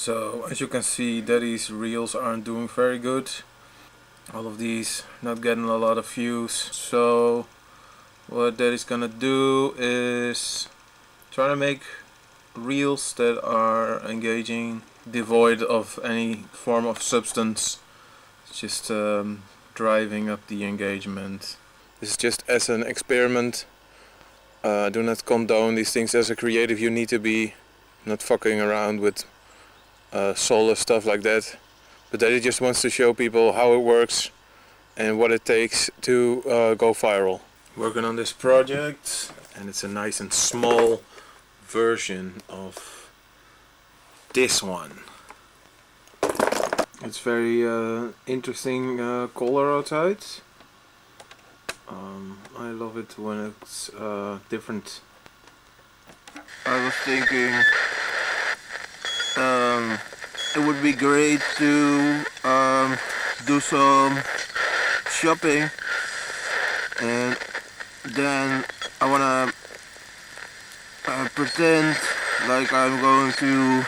So as you can see, Daddy's reels aren't doing very good. All of these not getting a lot of views. So what Daddy's gonna do is try to make reels that are engaging, devoid of any form of substance. It's just driving up the engagement. This is just as an experiment. Do not condone these things. As a creative, you need to be not fucking around with soulless stuff like that. But Daddy just wants to show people how it works and what it takes to go viral. Working on this project, and it's a nice and small version of this one. It's very interesting color outside. I love it when it's different. I was thinking it would be great to do some shopping, and then I wanna pretend like I'm going to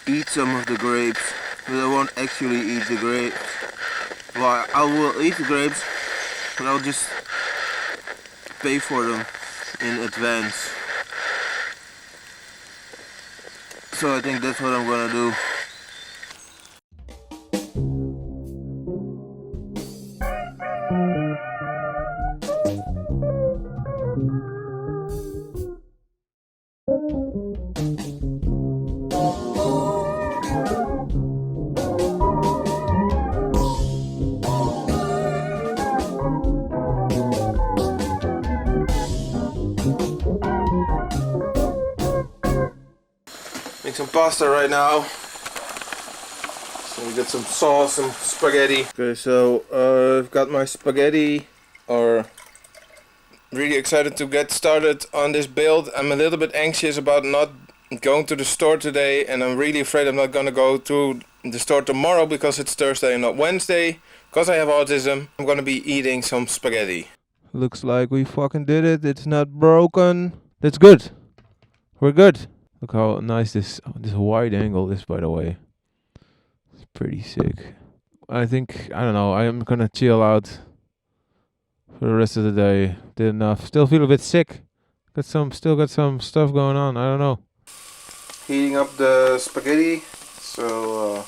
eat some of the grapes, but I won't actually eat the grapes. Well, I will eat the grapes, but I'll just pay for them in advance. So I think that's what I'm gonna do. Make some pasta right now. So we got some sauce, some spaghetti. Okay, so I've got my spaghetti. Really excited to get started on this build. I'm a little bit anxious about not going to the store today, and I'm really afraid I'm not gonna go to the store tomorrow because it's Thursday and not Wednesday. Because I have autism, I'm gonna be eating some spaghetti. Looks like we fucking did it. It's not broken. That's good. We're good. Look how nice this wide angle is, by the way. It's pretty sick. I think, I don't know, I'm gonna chill out for the rest of the day. Did enough. Still feel a bit sick. Still got some stuff going on. I don't know. Heating up the spaghetti. So,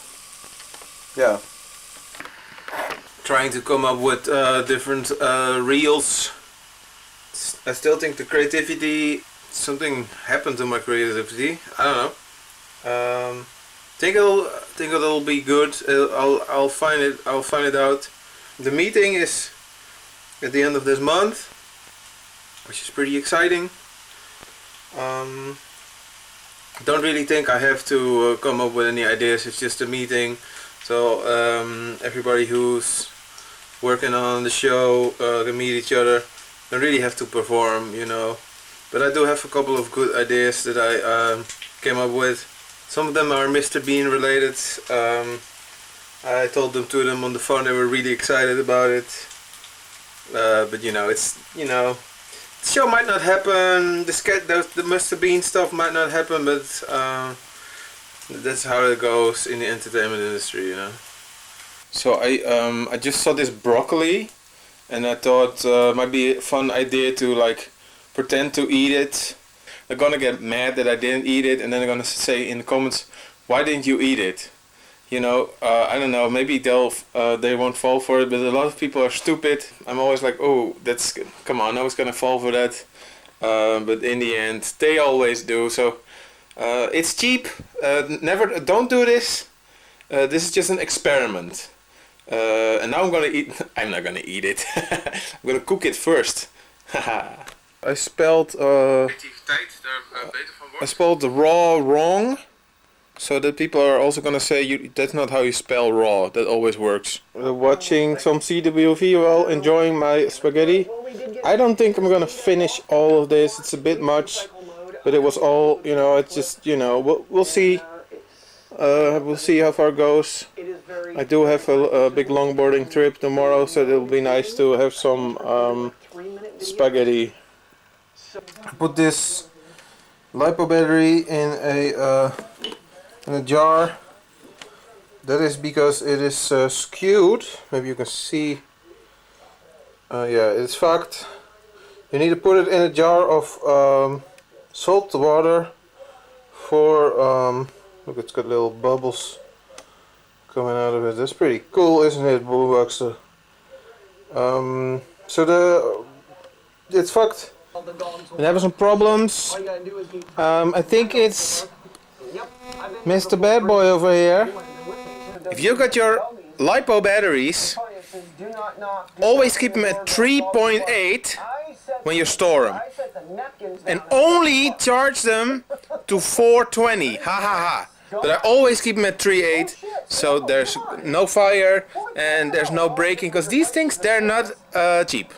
yeah. Trying to come up with different reels. I still think the creativity, something happened to my creativity. I don't know. Think it'll be good. I'll find it out. The meeting is at the end of this month, which is pretty exciting. Don't really think I have to come up with any ideas. It's just a meeting. So everybody who's working on the show can meet each other. Don't really have to perform, you know. But I do have a couple of good ideas that I came up with. Some of them are Mr. Bean related. I told them to them on the phone. They were really excited about it. But you know, the show might not happen. The Mr. Bean stuff might not happen. But that's how it goes in the entertainment industry, you know. So I just saw this broccoli, and I thought it might be a fun idea to like pretend to eat it. They're gonna get mad that I didn't eat it, and then they're gonna say in the comments, "Why didn't you eat it?" You know, I don't know. Maybe they won't fall for it, but a lot of people are stupid. I'm always like, "Oh, come on, I was gonna fall for that," but in the end, they always do. So it's cheap. Don't do this. This is just an experiment. And now I'm gonna eat. I'm not gonna eat it. I'm gonna cook it first. I spelled the raw wrong, so that people are also gonna say that's not how you spell raw. That always works. Watching some CWV while enjoying my spaghetti. I don't think I'm gonna finish all of this. It's a bit much, but it was all, you know. It's just, you know, we'll see. We'll see how far it goes. I do have a big longboarding trip tomorrow, so it'll be nice to have some spaghetti. I put this LiPo battery in a in a jar. That is because it is skewed. Maybe you can see. Yeah, it's fucked. You need to put it in a jar of salt water for look, it's got little bubbles coming out of it. That's pretty cool, isn't it, Boomboxer? So it's fucked. We're having some problems. I think it's Mr. Bad Boy over here. If you got your LiPo batteries, always keep them at 3.8 when you store them. And only charge them to 420. Ha ha ha. But I always keep them at 3.8, so there's no fire and there's no breaking, because these things, they're not cheap.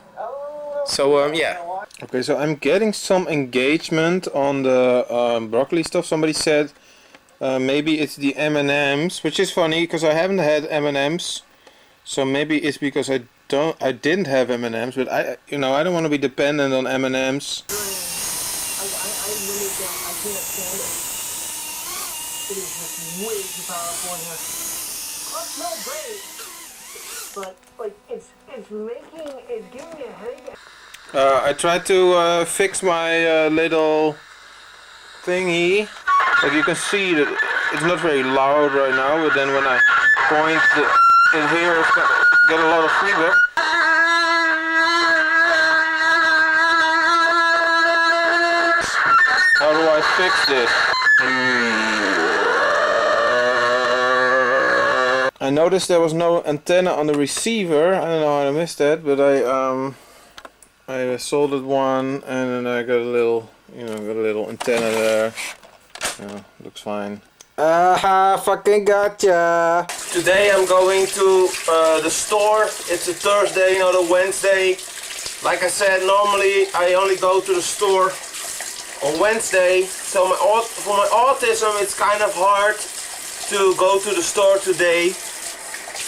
So yeah. Okay, so I'm getting some engagement on the broccoli stuff. Somebody said maybe it's the M&Ms, which is funny because I haven't had M&Ms. So maybe it's because I didn't have M&Ms, but I don't want to be dependent on M&Ms. It is just way too powerful in here. Oh, it smells great, but like it's giving me a headache. I tried to fix my little thingy, but you can see that it's not very loud right now. But then when I point in here, it's gonna get a lot of feedback. How do I fix this? I noticed there was no antenna on the receiver. I don't know how I missed that, but I soldered one, and then I got a little, got a little antenna there. Yeah, looks fine. Aha, fucking gotcha! Today I'm going to the store. It's a Thursday, not a Wednesday. Like I said, normally I only go to the store on Wednesday. So for my autism, it's kind of hard to go to the store today.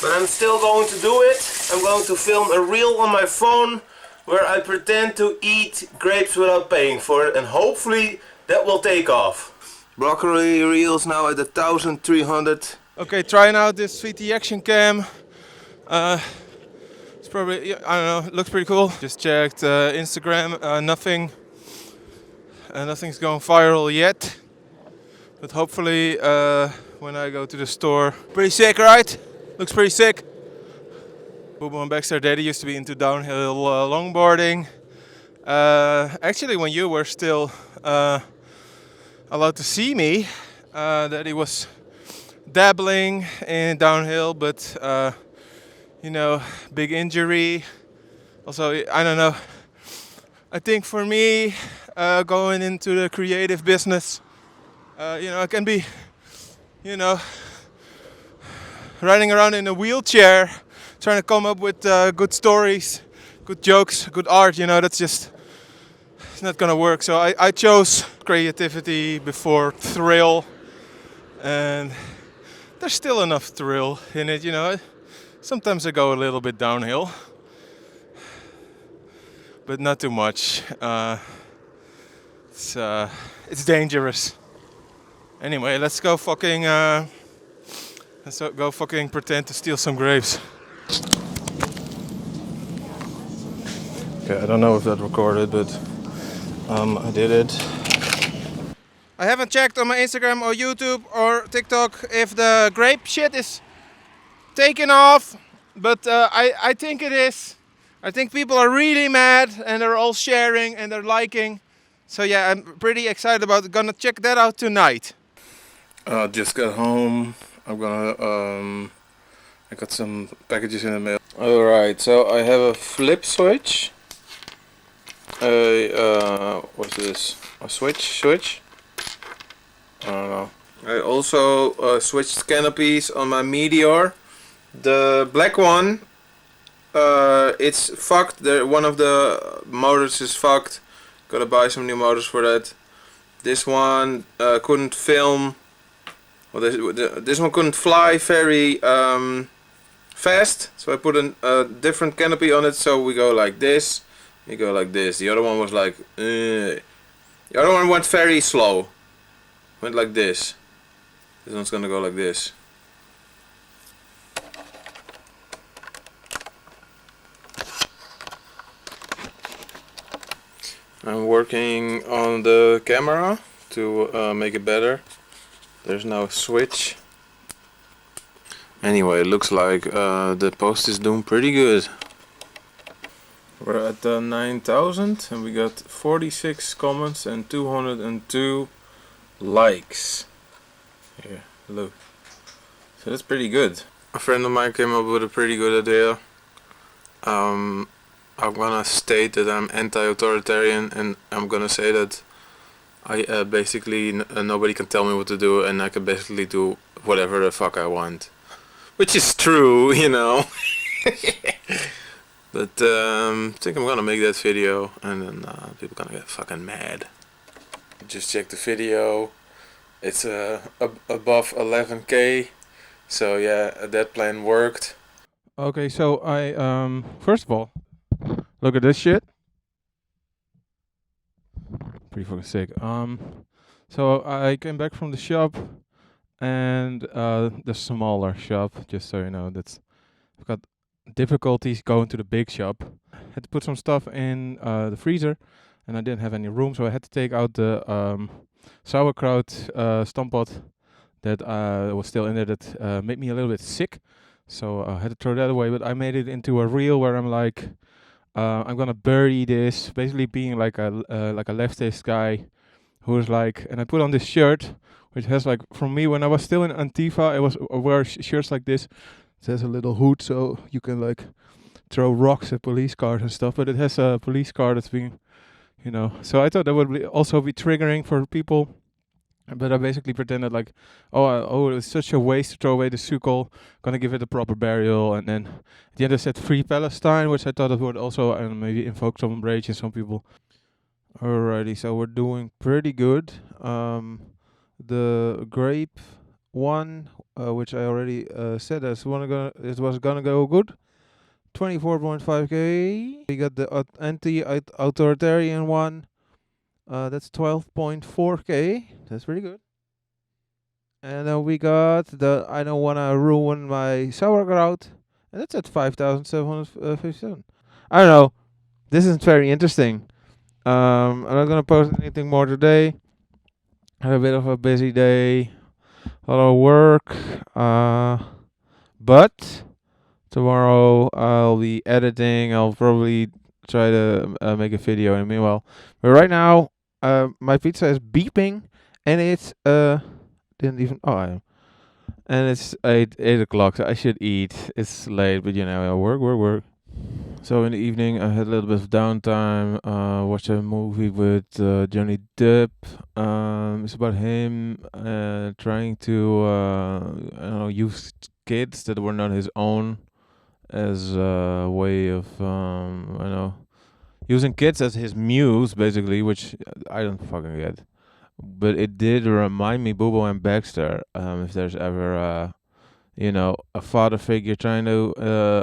But I'm still going to do it. I'm going to film a reel on my phone where I pretend to eat grapes without paying for it, and hopefully that will take off. Broccoli reels now at 1,300. Okay, trying out this VT Action Cam. It's probably, I don't know, it looks pretty cool. Just checked Instagram, nothing's going viral yet. But hopefully when I go to the store. Pretty sick, right? Looks pretty sick. Boobo and Baxter Daddy used to be into downhill longboarding. Actually, when you were still allowed to see me, Daddy was dabbling in downhill, but big injury. Also, I don't know. I think for me, going into the creative business, I can be, riding around in a wheelchair, trying to come up with good stories, good jokes, good art. That's just not gonna work. So I chose creativity before thrill, and there's still enough thrill in it. Sometimes I go a little bit downhill, but not too much. It's dangerous. Anyway, let's go fucking pretend to steal some grapes. Okay, I don't know if that recorded, but I did it. I haven't checked on my Instagram or YouTube or TikTok if the grape shit is taken off, but I think it is. I think people are really mad and they're all sharing and they're liking. So yeah, I'm pretty excited about it. Gonna check that out tonight. Just got home. I'm gonna I got some packages in the mail. Alright, so I have a flip switch. What's this? A switch? I don't know. I also switched canopies on my Meteor. The black one, it's fucked. One of the motors is fucked. Gotta buy some new motors for that. This one couldn't film. Well, this one couldn't fly very fast, so I put a different canopy on it. So we go like this. You go like this. The other one was like, the other one went very slow. Went like this. This one's gonna go like this. I'm working on the camera to make it better. There's now a switch. Anyway, it looks like the post is doing pretty good. We're at 9,000 and we got 46 comments and 202 likes. Here, look. So that's pretty good. A friend of mine came up with a pretty good idea. I'm gonna state that I'm anti-authoritarian, and I'm gonna say that I basically nobody can tell me what to do, and I can basically do whatever the fuck I want. Which is true, you know. But I think I'm gonna make that video, and then people gonna get fucking mad. Just check the video. It's above 11k. So yeah, that plan worked. Okay, so I first of all, look at this shit. Pretty fucking sick. So I came back from the shop, and the smaller shop, just so you know, I've got difficulties going to the big shop. Had to put some stuff in the freezer, and I didn't have any room, so I had to take out the sauerkraut stamppot that was still in there that made me a little bit sick. So I had to throw that away, but I made it into a reel where I'm like, I'm gonna bury this, basically being like a leftist guy who's like, and I put on this shirt which has like, from me when I was still in Antifa, I wear shirts like this. It has a little hood so you can like throw rocks at police cars and stuff, but it has a police car that's being, you know. So I thought that would also be triggering for people. But I basically pretended like, oh, it's such a waste to throw away the sukel. Gonna give it a proper burial, and then at the end I said Free Palestine, which I thought it would also maybe invoke some rage in some people. Alrighty, so we're doing pretty good. The grape one, which I already said, it was gonna go good. 24.5k. We got the anti-authoritarian one. That's 12.4k. That's pretty good. And then we got the I don't wanna ruin my sauerkraut, and that's at 5,757. I don't know. This isn't very interesting. I'm not gonna post anything more today. Had a bit of a busy day, a lot of work. But tomorrow I'll be editing. I'll probably try to make a video. And meanwhile, but right now, my pizza is beeping, and it's didn't even and it's 8 o'clock. So I should eat. It's late, but you know, work. So in the evening, I had a little bit of downtime. Watched a movie with Johnny Depp. It's about him trying to I don't know, use kids that were not his own as a way of I don't know, using kids as his muse, basically, which I don't fucking get. But it did remind me, Boobo and Baxter. If there's ever you know, a father figure trying to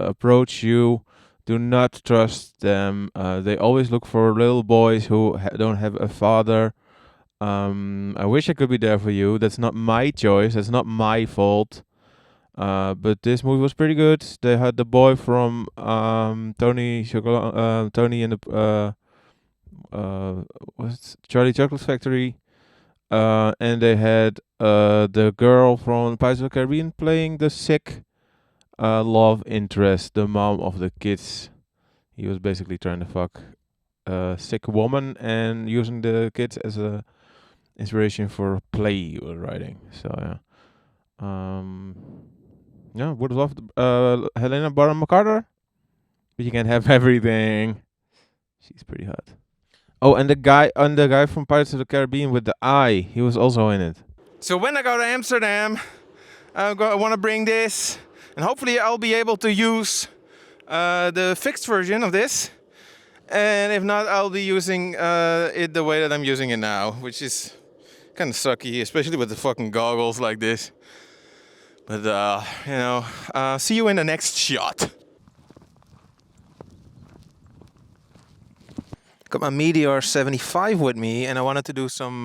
approach you, do not trust them. They always look for little boys who don't have a father. I wish I could be there for you. That's not my choice. That's not my fault. But this movie was pretty good. They had the boy from Tony and the what's Charlie Chocolate Factory. And they had the girl from Pirates of the Caribbean playing the sick love interest, the mom of the kids. He was basically trying to fuck a sick woman and using the kids as a inspiration for a play he was writing. So yeah, would have loved Helena Bonham Carter, but you can't have everything. She's pretty hot. Oh, and the guy from Pirates of the Caribbean with the eye, he was also in it. So when I go to Amsterdam, I want to bring this, and hopefully I'll be able to use the fixed version of this. And if not, I'll be using it the way that I'm using it now, which is kind of sucky, especially with the fucking goggles like this. But you know, see you in the next shot. got my Meteor 75 with me, and I wanted to do some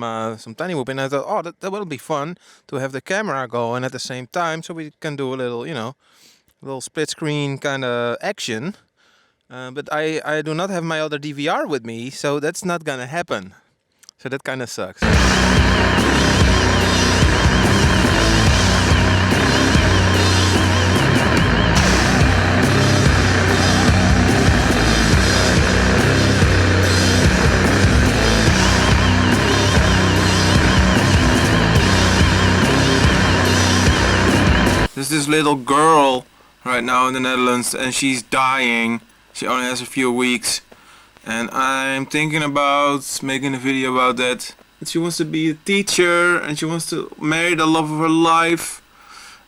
tiny whooping. And I thought, oh, that will be fun to have the camera going at the same time, so we can do a little, you know, little split screen kind of action. But I do not have my other DVR with me, so that's not gonna happen. So that kind of sucks. There's this little girl right now in the Netherlands, and she's dying. She only has a few weeks, and I'm thinking about making a video about that. She wants to be a teacher, and she wants to marry the love of her life,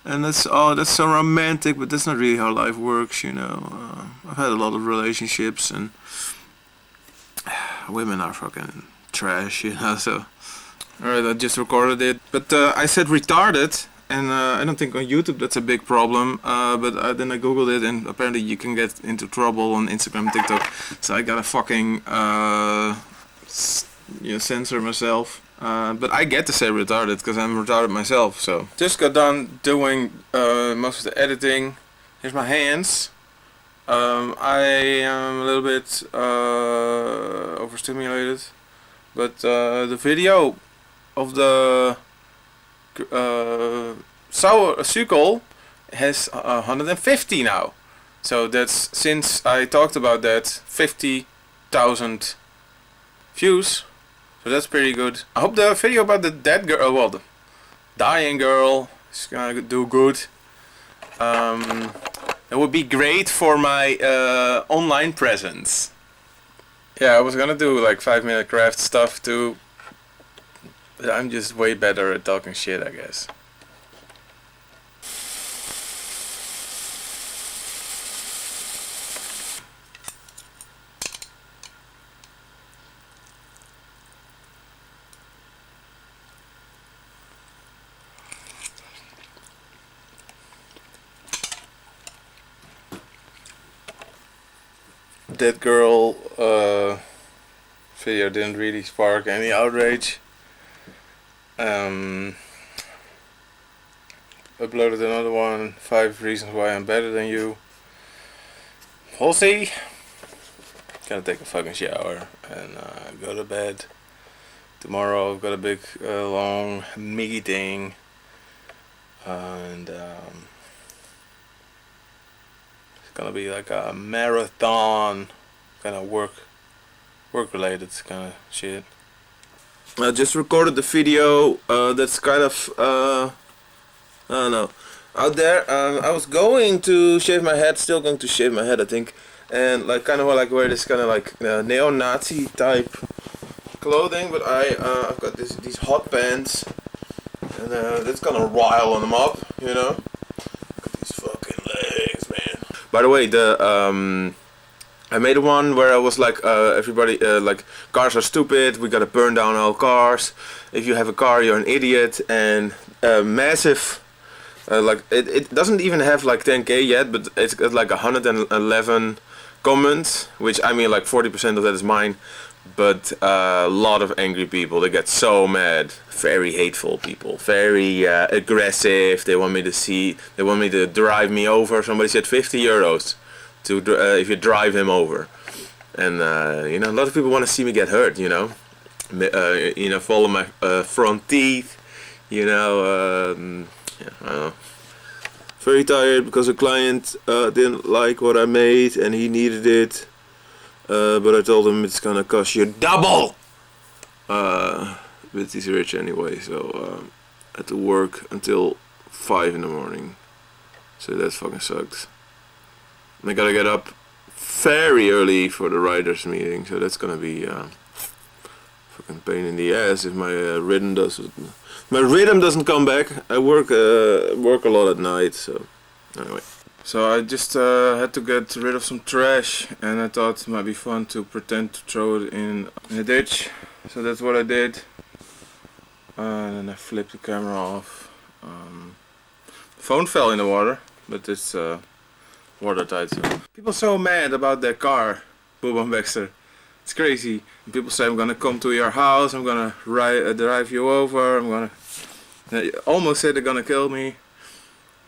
and that's so romantic, but that's not really how life works, you know. I've had a lot of relationships, and women are fucking trash, you know. So alright, I just recorded it, but I said retarded. And I don't think on YouTube that's a big problem, but then I googled it, and apparently you can get into trouble on Instagram and TikTok, so I gotta fucking censor myself. But I get to say retarded because I'm retarded myself. So just got done doing most of the editing. Here's my hands. I am a little bit overstimulated, but the video of the Sukel has 150 now, so that's, since I talked about that, 50,000 views, so that's pretty good. I hope the video about the dead girl, well, the dying girl, is gonna do good. It would be great for my online presence. Yeah, I was gonna do like 5-minute craft stuff too. I'm just way better at talking shit, I guess. That girl video didn't really spark any outrage. Uploaded another one, 5 reasons why I'm better than you. We'll see. Gonna take a fucking shower and go to bed. Tomorrow I've got a big long meeting, and it's gonna be like a marathon kind of work related kind of shit. I just recorded the video that's kind of I don't know, out there. I was going to shave my head, still going to shave my head, I think, and like kind of like wear this kind of like neo-Nazi type clothing, but I've got these hot pants, and that's gonna rile them up, you know. Look at these fucking legs, man. By the way, I made one where I was like, everybody, like, cars are stupid, we gotta burn down all cars. If you have a car, you're an idiot, and massive, like, it doesn't even have like 10k yet, but it's got like 111 comments, which, I mean, like 40% of that is mine, but a lot of angry people. They get so mad, very hateful people, very aggressive. They want me to drive me over. Somebody said 50 euros. To if you drive him over, and you know, a lot of people want to see me get hurt, you know, follow my front teeth, you know, yeah, I don't know. Very tired because a client didn't like what I made and he needed it, but I told him it's gonna cost you double, but he's rich anyway, so I had to work until 5 in the morning, so that fucking sucks. I gotta get up very early for the writers' meeting, so that's gonna be fucking pain in the ass if my rhythm doesn't come back. I work a lot at night, so anyway. So I just had to get rid of some trash, and I thought it might be fun to pretend to throw it in a ditch. So that's what I did, and then I flipped the camera off. Phone fell in the water, but it's watertight. So people so mad about their car, Bob and Baxter. It's crazy. And people say I'm gonna come to your house, I'm gonna drive you over, they almost say they're gonna kill me.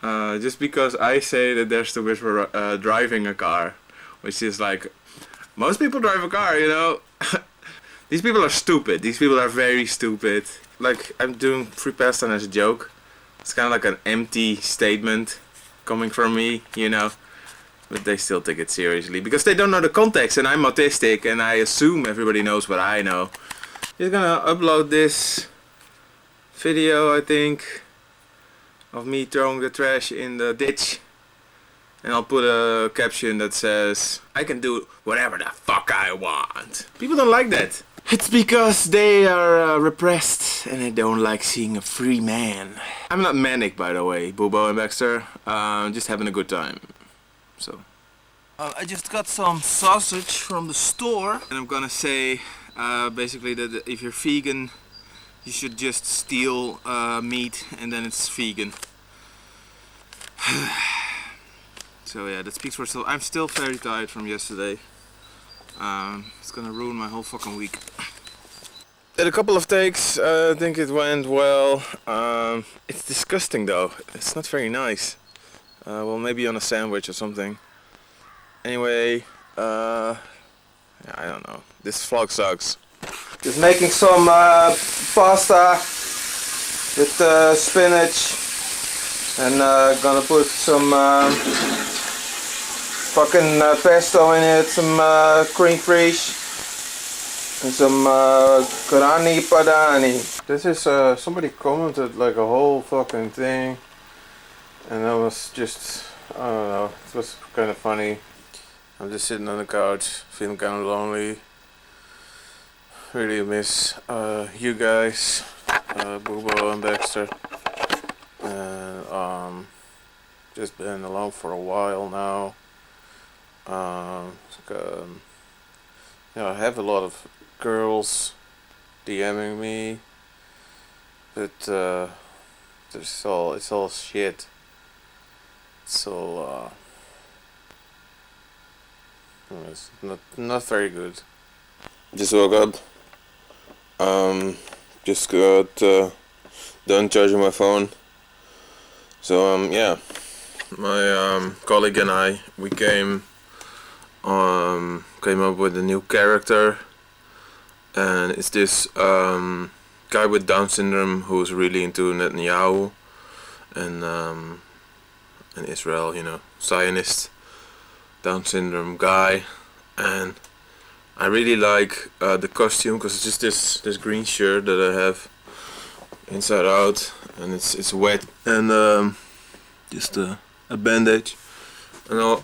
Just because I say that they're stupid for driving a car. Which is like, most people drive a car, you know. These people are stupid. These people are very stupid. Like, I'm doing free pastime as a joke. It's kind of like an empty statement coming from me, you know. But they still take it seriously because they don't know the context, and I'm autistic and I assume everybody knows what I know. Just gonna upload this video, I think, of me throwing the trash in the ditch. And I'll put a caption that says, I can do whatever the fuck I want. People don't like that. It's because they are repressed and they don't like seeing a free man. I'm not manic, by the way, Boobo and Baxter. Just having a good time. So, I just got some sausage from the store. And I'm gonna say, basically, that if you're vegan, you should just steal meat and then it's vegan. So yeah, that speaks for itself. I'm still very tired from yesterday. It's gonna ruin my whole fucking week. Did a couple of takes, I think it went well. It's disgusting though, it's not very nice. Well, maybe on a sandwich or something. Anyway, yeah, I don't know. This vlog sucks. Just making some pasta with spinach. And gonna put some fucking pesto in it, some cream fraiche, and some grani padani. This is somebody commented like a whole fucking thing, and that was just, I don't know, it was kind of funny. I'm just sitting on the couch, feeling kind of lonely. Really miss you guys, Boobo and Baxter. And just been alone for a while now. You know, I have a lot of girls DMing me, but it's all shit. So it's not very good. Just woke up. Just got done charging my phone. So yeah, my colleague and I, we came up with a new character, and it's this guy with Down syndrome who's really into Netanyahu and Israel, you know, Zionist Down syndrome guy. And I really like the costume because it's just this green shirt that I have inside out, and it's wet, and just a bandage, and I'll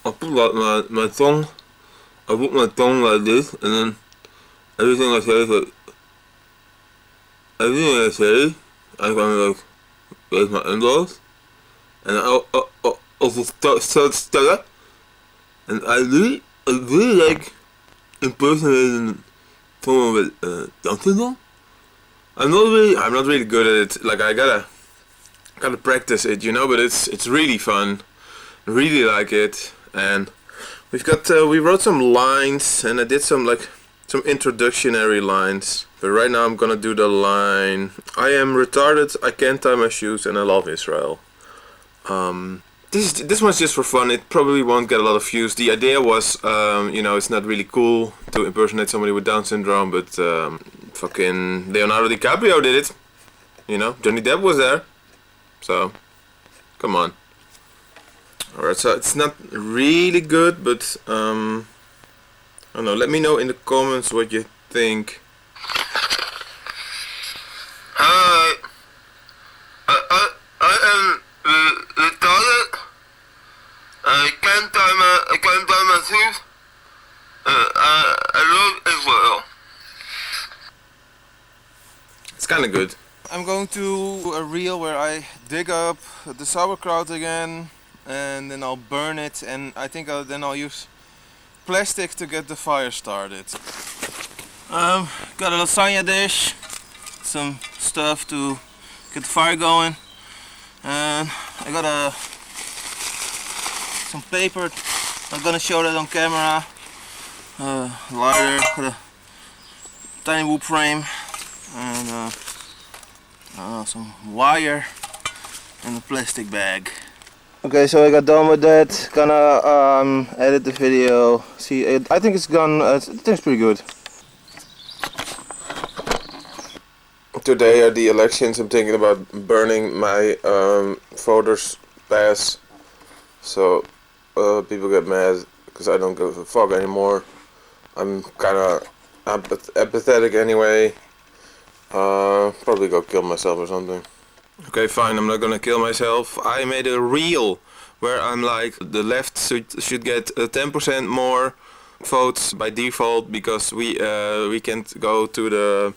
put like my tongue. I put my tongue like this, and then everything I say is like, I'm gonna like raise my elbows, and I'll just start, and I really like impersonating someone with Down syndrome. I'm not really good at it. Like, I gotta practice it, you know. But it's really fun. I really like it. And we wrote some lines, and I did some introductory lines. But right now I'm gonna do the line: I am retarded, I can't tie my shoes, and I love Israel. This one's just for fun. It probably won't get a lot of views. The idea was, you know, it's not really cool to impersonate somebody with Down syndrome, but fucking Leonardo DiCaprio did it. You know, Johnny Depp was there. So, come on. Alright, so it's not really good, but I don't know. Let me know in the comments what you think. Hi. I am retarded. I can't tie my shoes. I love Israel. It's kind of good. I'm going to a reel where I dig up the sauerkraut again, and then I'll burn it, and I think then I'll use plastic to get the fire started. Got a lasagna dish, some stuff to get the fire going, and I got some paper. I'm gonna show that on camera. lighter, got a tiny wood frame, and some wire and a plastic bag. Okay, so I got done with that. Gonna edit the video. See, I think it's gone. I think it's pretty good. Today are the elections. I'm thinking about burning my voters pass, so people get mad because I don't give a fuck anymore. I'm kind of apathetic anyway. Probably go kill myself or something. Okay, fine, I'm not gonna kill myself. I made a reel where I'm like, the left should get 10% more votes by default because we can't go to the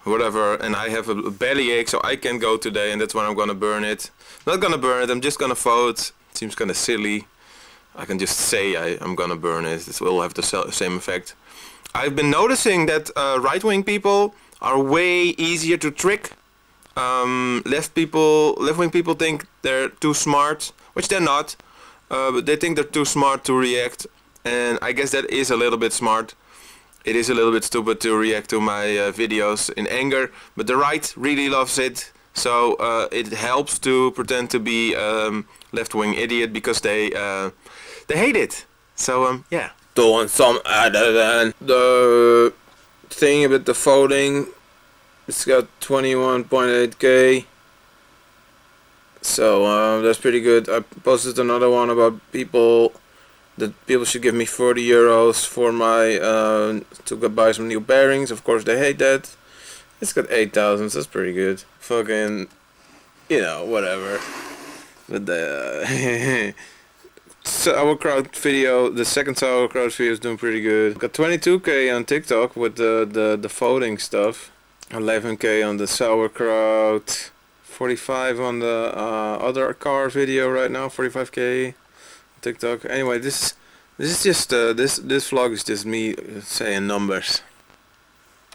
whatever, and I have a bellyache, so I can't go today, and that's when I'm gonna burn it. Not gonna burn it, I'm just gonna vote. Seems kinda silly. I can just say I'm gonna burn it. This will have the same effect. I've been noticing that right-wing people are way easier to trick. Left-wing people think they're too smart, which they're not, but they think they're too smart to react, and I guess that is a little bit smart. It is a little bit stupid to react to my videos in anger, but the right really loves it, so it helps to pretend to be left-wing idiot because they hate it. So yeah. Doing some other than the thing about the voting. It's got 21.8k, so that's pretty good. I posted another one about that people should give me 40 euros for my to go buy some new bearings. Of course they hate that. It's got 8,000, so that's pretty good. Fucking, you know, whatever. But the sauerkraut video, the second sauerkraut video is doing pretty good. Got 22k on TikTok with the voting stuff. 11k on the sauerkraut, 45 on the other car video right now, 45k on TikTok. Anyway, this is just this vlog is just me saying numbers.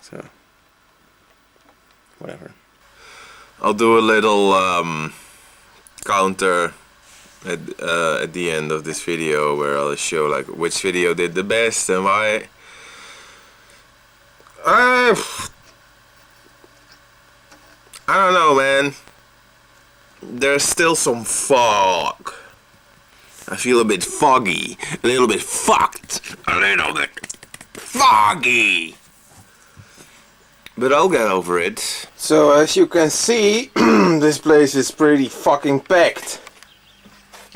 So whatever. I'll do a little counter at the end of this video where I'll show like which video did the best and why. I don't know, man. There's still some fog. I feel a bit foggy, a little bit fucked, a little bit foggy. But I'll get over it. So as you can see, this place is pretty fucking packed.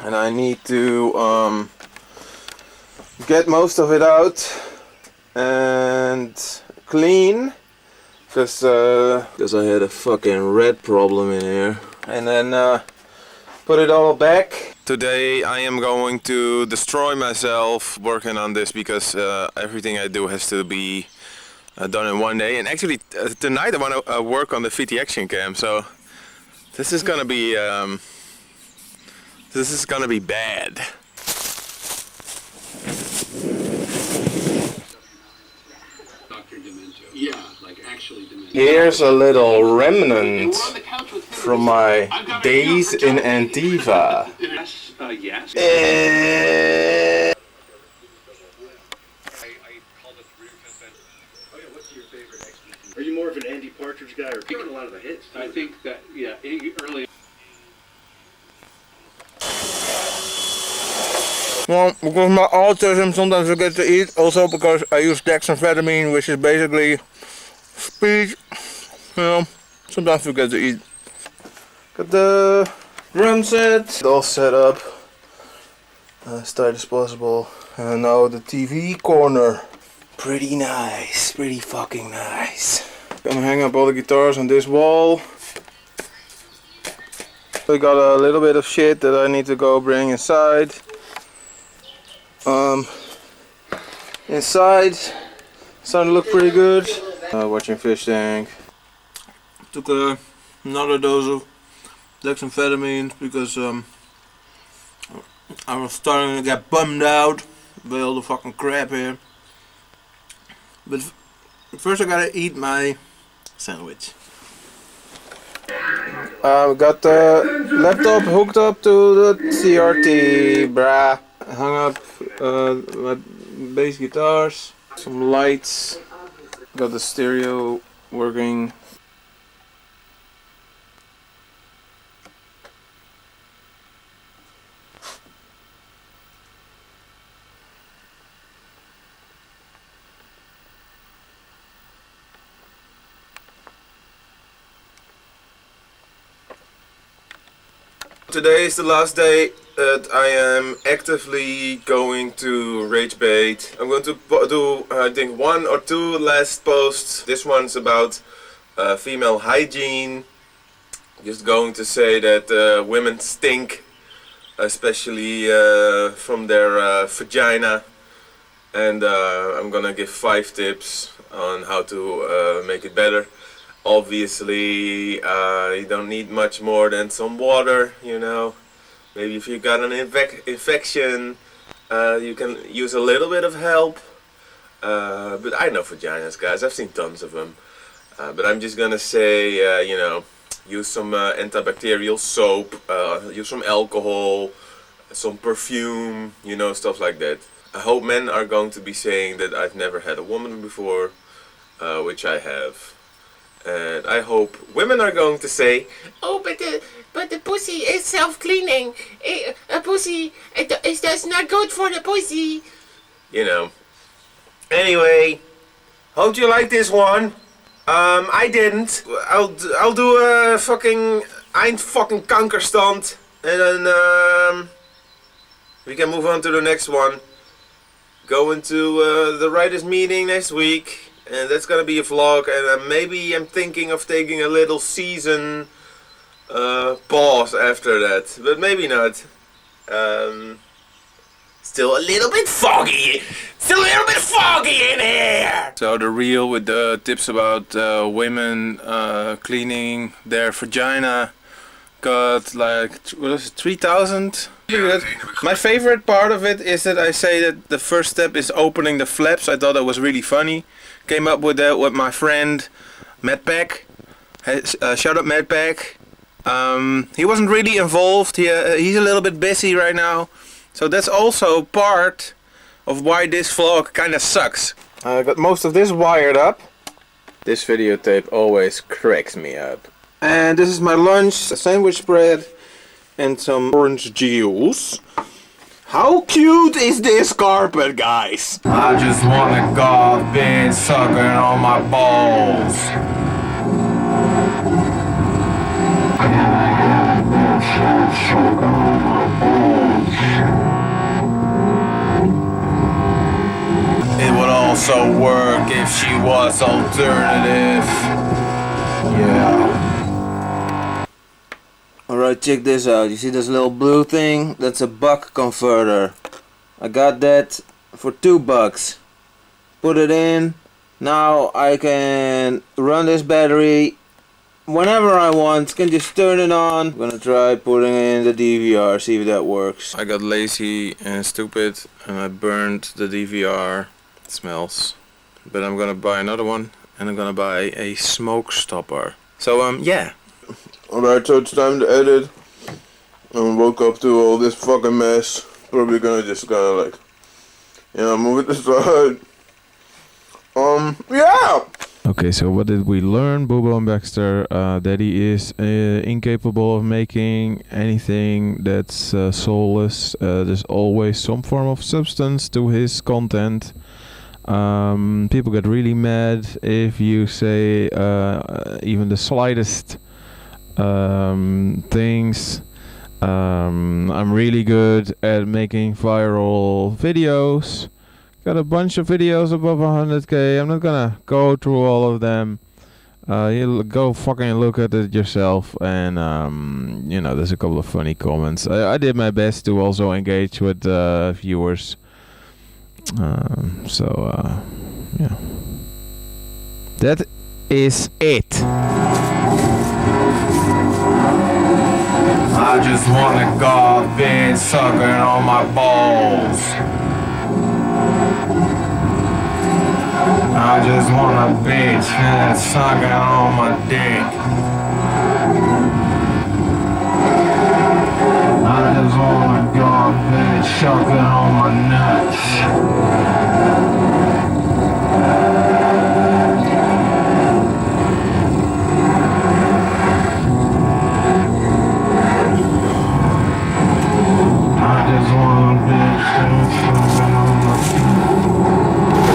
And I need to get most of it out and clean. Because I had a fucking rat problem in here. And then put it all back. Today I am going to destroy myself working on this because everything I do has to be done in one day. And actually tonight I want to work on the VT Action Cam. So this is gonna be bad. Here's a little remnant from my days in Antifa. Yes. Are you more of an Andy Partridge guy or picking a lot of the hits? I think that, yeah, early. Well, because my autism, sometimes I forget to eat. Also because I use dexamphetamine, which is basically speed. You know, sometimes I forget to eat. Got the drum set all set up as tight as possible. And now the TV corner. Pretty nice, pretty fucking nice. Gonna hang up all the guitars on this wall. We got a little bit of shit that I need to go bring inside. Inside, starting to look pretty good. Watching Fish Tank. Took another dose of dexamphetamine because I was starting to get bummed out by all the fucking crap here. But first I gotta eat my sandwich. Got the laptop hooked up to the CRT, brah. Hung up bass guitars, some lights, got the stereo working. Today is the last day that I am actively going to rage bait. I'm going to do I think 1 or 2 last posts. This one's about female hygiene. Just going to say that women stink, especially from their vagina. And I'm gonna give 5 tips on how to make it better. Obviously, you don't need much more than some water, you know. Maybe if you got an infection, you can use a little bit of help. But I know vaginas, guys. I've seen tons of them. But I'm just gonna say, you know, use some antibacterial soap, use some alcohol, some perfume, you know, stuff like that. I hope men are going to be saying that I've never had a woman before, which I have. And I hope women are going to say, oh, but the pussy is self-cleaning. A pussy, that's not good for the pussy. You know. Anyway, hope you like this one. I didn't. I'll do a fucking fucking kankerstand, and then we can move on to the next one. Going to the writers' meeting next week. And that's gonna be a vlog, and maybe I'm thinking of taking a little season pause after that, but maybe not. Still a little bit foggy. Still a little bit foggy in here. So the reel with the tips about women cleaning their vagina got like, what was it, 3,000? My favorite part of it is that I say that the first step is opening the flaps. I thought that was really funny. Came up with that with my friend Matt Peck. Shout out Matt Peck. He wasn't really involved. He's a little bit busy right now. So that's also part of why this vlog kinda sucks. I got most of this wired up. This videotape always cracks me up. And this is my lunch, a sandwich bread and some orange juice. How cute is this carpet, guys? I just wanna go bed sucking on my balls. It would also work if she was alternative. Yeah. Alright, check this out. You see this little blue thing? That's a buck converter. I got that for $2. Put it in. Now I can run this battery whenever I want. Can just turn it on. I'm gonna try putting it in the DVR, see if that works. I got lazy and stupid and I burned the DVR. It smells. But I'm gonna buy another one and I'm gonna buy a smoke stopper. So yeah. Alright, so it's time to edit. I woke up to all this fucking mess. Probably gonna just kinda like, you know, move it aside. Yeah! Okay, so what did we learn, Bobo and Baxter? That he is incapable of making anything that's soulless. There's always some form of substance to his content. People get really mad if you say even the slightest things. I'm really good at making viral videos. Got a bunch of videos above 100k. I'm not gonna go through all of them. You'll go fucking look at it yourself. And you know, there's a couple of funny comments. I did my best to also engage with viewers. Yeah, that is it. I just wanna go bed sucking on my balls. I just wanna bitch sucking on my dick.